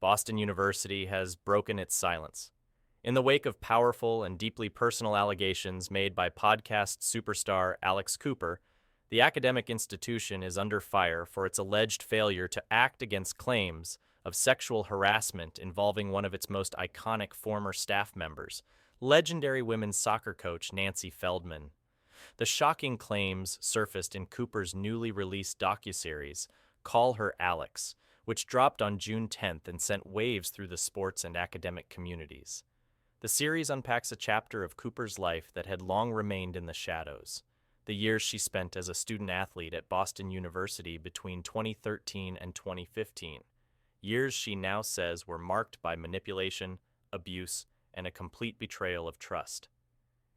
Boston University has broken its silence. In the wake of powerful and deeply personal allegations made by podcast superstar Alex Cooper, the academic institution is under fire for its alleged failure to act against claims of sexual harassment involving one of its most iconic former staff members, legendary women's soccer coach Nancy Feldman. The shocking claims surfaced in Cooper's newly released docuseries, Call Her Alex, which dropped on June 10th and sent waves through the sports and academic communities. The series unpacks a chapter of Cooper's life that had long remained in the shadows. The years she spent as a student-athlete at Boston University between 2013 and 2015. Years she now says were marked by manipulation, abuse, and a complete betrayal of trust.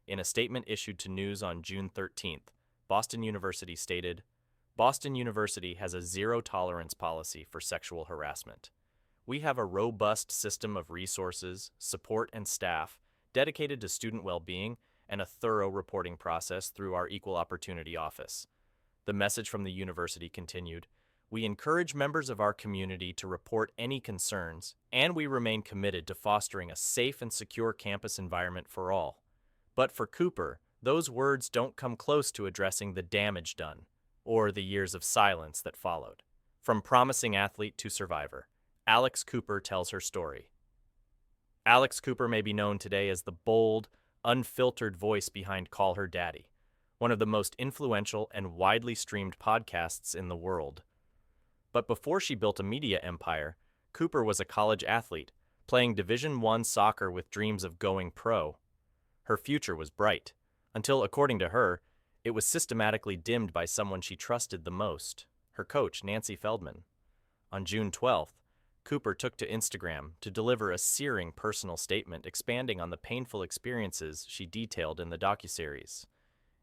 In a statement issued to News on June 13th, Boston University stated, "Boston University has a zero-tolerance policy for sexual harassment. We have a robust system of resources, support, and staff dedicated to student well-being and a thorough reporting process through our Equal Opportunity Office." The message from the university continued, "We encourage members of our community to report any concerns, and we remain committed to fostering a safe and secure campus environment for all." But for Cooper, those words don't come close to addressing the damage done, or the years of silence that followed. From promising athlete to survivor, Alex Cooper tells her story. Alex Cooper may be known today as the bold, unfiltered voice behind Call Her Daddy, one of the most influential and widely streamed podcasts in the world. But before she built a media empire, Cooper was a college athlete, playing Division I soccer with dreams of going pro. Her future was bright, until, according to her, it was systematically dimmed by someone she trusted the most, her coach, Nancy Feldman. On June 12th, Cooper took to Instagram to deliver a searing personal statement expanding on the painful experiences she detailed in the docuseries.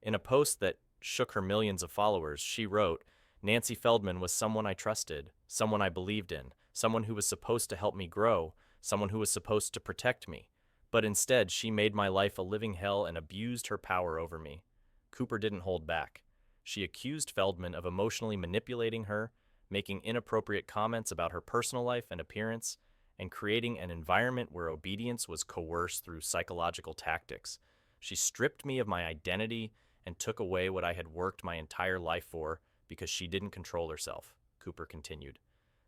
In a post that shook her millions of followers, she wrote, "Nancy Feldman was someone I trusted, someone I believed in, someone who was supposed to help me grow, someone who was supposed to protect me. But instead, she made my life a living hell and abused her power over me." Cooper didn't hold back. She accused Feldman of emotionally manipulating her, making inappropriate comments about her personal life and appearance, and creating an environment where obedience was coerced through psychological tactics. "She stripped me of my identity and took away what I had worked my entire life for because she didn't control herself," Cooper continued.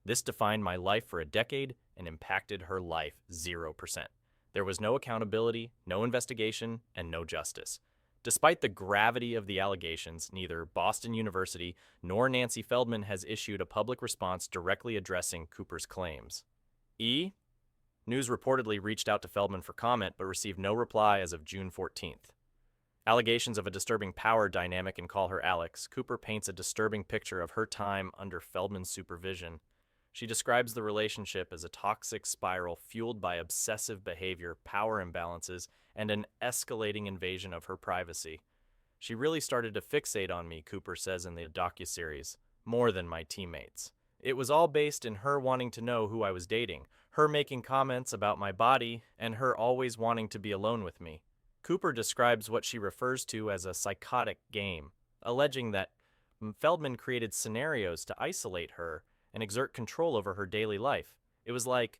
"This defined my life for a decade and impacted her life 0%. There was no accountability, no investigation, and no justice." Despite the gravity of the allegations, neither Boston University nor Nancy Feldman has issued a public response directly addressing Cooper's claims. News reportedly reached out to Feldman for comment but received no reply as of June 14th. Allegations of a disturbing power dynamic in Call Her Alex, Cooper paints a disturbing picture of her time under Feldman's supervision. She describes the relationship as a toxic spiral fueled by obsessive behavior, power imbalances, and an escalating invasion of her privacy. "She really started to fixate on me," Cooper says in the docuseries, "more than my teammates. It was all based in her wanting to know who I was dating, her making comments about my body, and her always wanting to be alone with me." Cooper describes what she refers to as a psychotic game, alleging that Feldman created scenarios to isolate her and exert control over her daily life. It was like,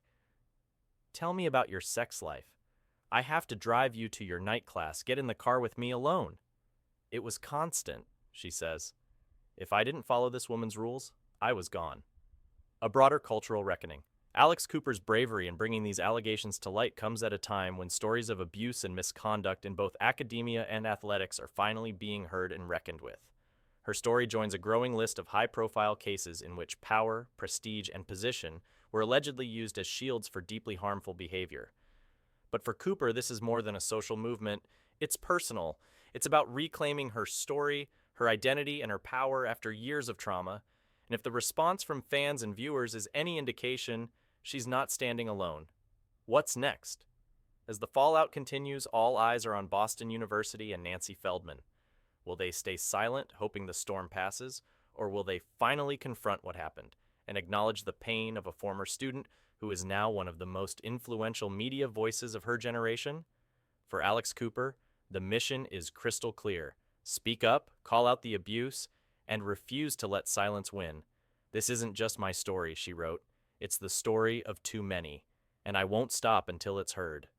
"Tell me about your sex life. I have to drive you to your night class. Get in the car with me alone." It was constant, she says. "If I didn't follow this woman's rules, I was gone." A broader cultural reckoning. Alex Cooper's bravery in bringing these allegations to light comes at a time when stories of abuse and misconduct in both academia and athletics are finally being heard and reckoned with. Her story joins a growing list of high-profile cases in which power, prestige, and position were allegedly used as shields for deeply harmful behavior. But for Cooper, this is more than a social movement. It's personal. It's about reclaiming her story, her identity, and her power after years of trauma. And if the response from fans and viewers is any indication, she's not standing alone. What's next? As the fallout continues, all eyes are on Boston University and Nancy Feldman. Will they stay silent, hoping the storm passes, or will they finally confront what happened and acknowledge the pain of a former student who is now one of the most influential media voices of her generation? For Alex Cooper, the mission is crystal clear. Speak up, call out the abuse, and refuse to let silence win. "This isn't just my story," she wrote. It's the story of too many, and I won't stop until it's heard.